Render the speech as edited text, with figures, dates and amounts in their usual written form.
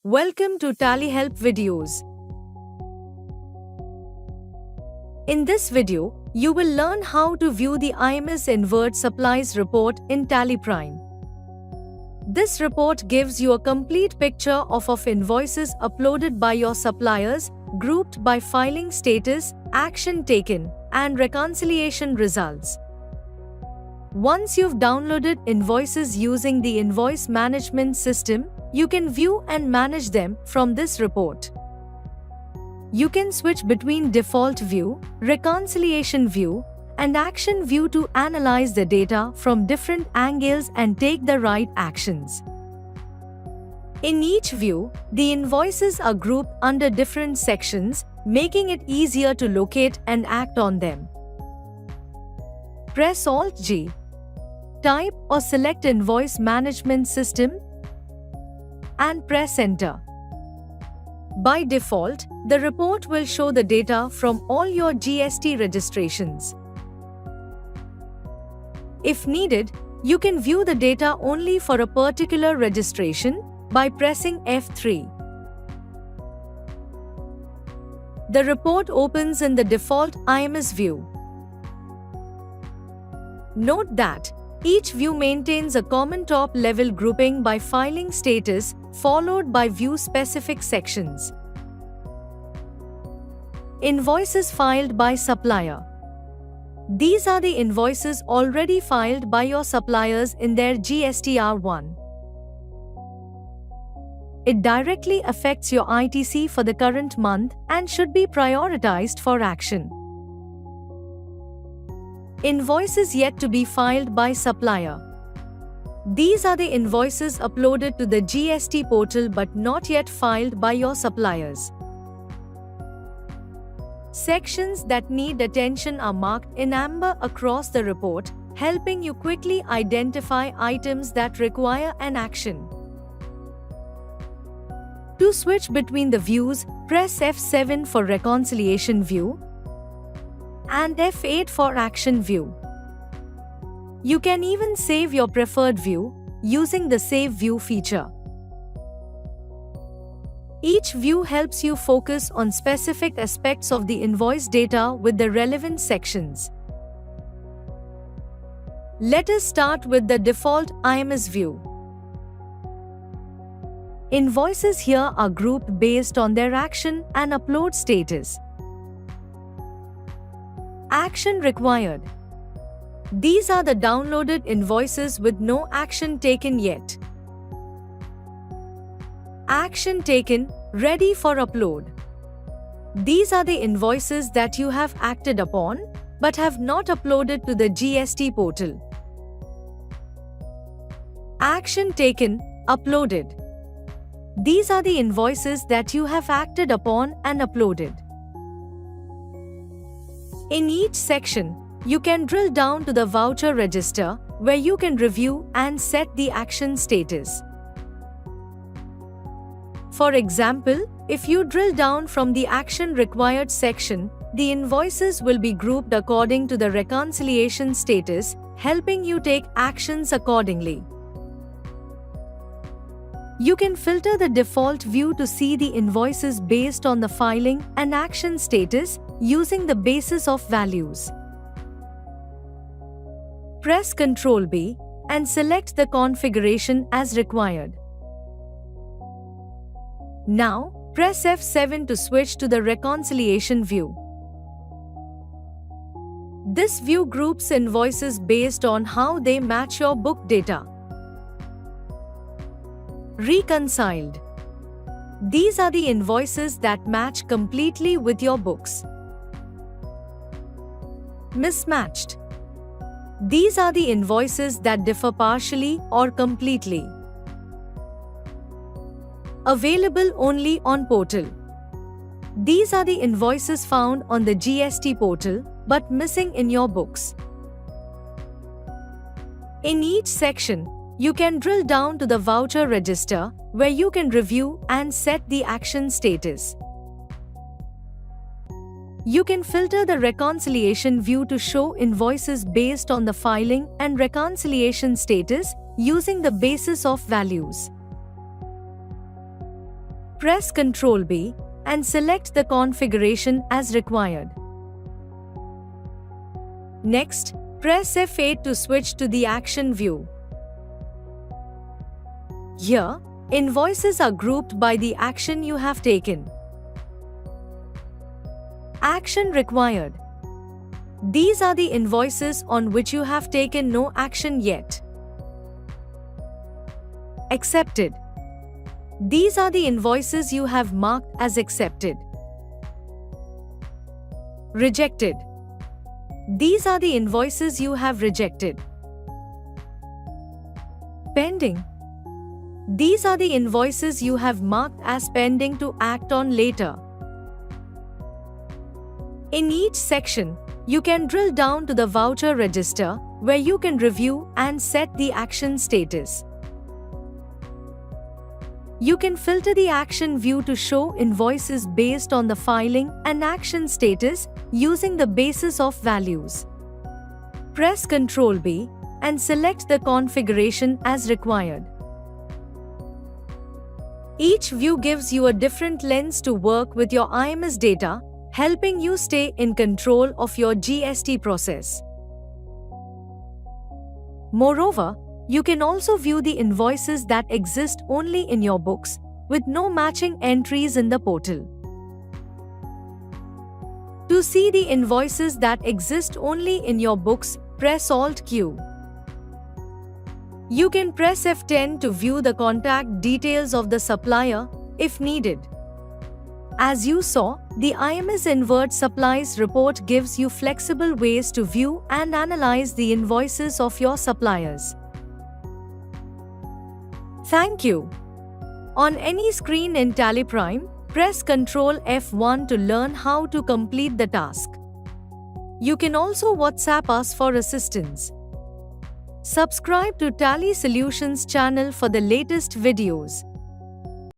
Welcome to Tally Help videos. In this video, you will learn how to view the IMS Invert Supplies report in Tally Prime. This report gives you a complete picture of invoices uploaded by your suppliers, grouped by filing status, action taken, and reconciliation results. Once you've downloaded invoices using the invoice management system, you can view and manage them from this report. You can switch between default view, reconciliation view, and action view to analyze the data from different angles and take the right actions. In each view, the invoices are grouped under different sections, making it easier to locate and act on them. Press Alt-G. Type or select Invoice Management System and press Enter. By default, the report will show the data from all your GST registrations. If needed, you can view the data only for a particular registration by pressing F3. The report opens in the default IMS view. Note that each view maintains a common top-level grouping by filing status, followed by view-specific sections. Invoices filed by supplier. These are the invoices already filed by your suppliers in their GSTR1. It directly affects your ITC for the current month and should be prioritized for action. Invoices yet to be filed by supplier. These are the invoices uploaded to the GST portal but not yet filed by your suppliers. Sections that need attention are marked in amber across the report, helping you quickly identify items that require an action. To switch between the views, press F7 for reconciliation view and F8 for action view. You can even save your preferred view using the Save View feature. Each view helps you focus on specific aspects of the invoice data with the relevant sections. Let us start with the default IMS view. Invoices here are grouped based on their action and upload status. Action required. These are the downloaded invoices with no action taken yet. Action taken, ready for upload. These are the invoices that you have acted upon, but have not uploaded to the GST portal. Action taken, uploaded. These are the invoices that you have acted upon and uploaded. In each section, you can drill down to the voucher register, where you can review and set the action status. For example, if you drill down from the action required section, the invoices will be grouped according to the reconciliation status, helping you take actions accordingly. You can filter the default view to see the invoices based on the filing and action status using the basis of values. Press Ctrl B and select the configuration as required. Now, press F7 to switch to the reconciliation view. This view groups invoices based on how they match your book data. Reconciled. These are the invoices that match completely with your books. Mismatched. These are the invoices that differ partially or completely. Available only on portal. These are the invoices found on the GST portal but missing in your books. In each section, you can drill down to the voucher register, where you can review and set the action status. You can filter the reconciliation view to show invoices based on the filing and reconciliation status using the basis of values. Press Ctrl B and select the configuration as required. Next, press F8 to switch to the action view. Here, invoices are grouped by the action you have taken. Action required. These are the invoices on which you have taken no action yet. Accepted. These are the invoices you have marked as accepted. Rejected. These are the invoices you have rejected. Pending. These are the invoices you have marked as pending to act on later. In each section, you can drill down to the voucher register, where you can review and set the action status. You can filter the action view to show invoices based on the filing and action status using the basis of values. Press Ctrl B and select the configuration as required. Each view gives you a different lens to work with your IMS data, helping you stay in control of your GST process. Moreover, you can also view the invoices that exist only in your books, with no matching entries in the portal. To see the invoices that exist only in your books, press Alt-Q. You can press F10 to view the contact details of the supplier, if needed. As you saw, the IMS Invert Supplies report gives you flexible ways to view and analyze the invoices of your suppliers. Thank you. On any screen in TallyPrime, press Ctrl F1 to learn how to complete the task. You can also WhatsApp us for assistance. Subscribe to Tally Solutions channel for the latest videos.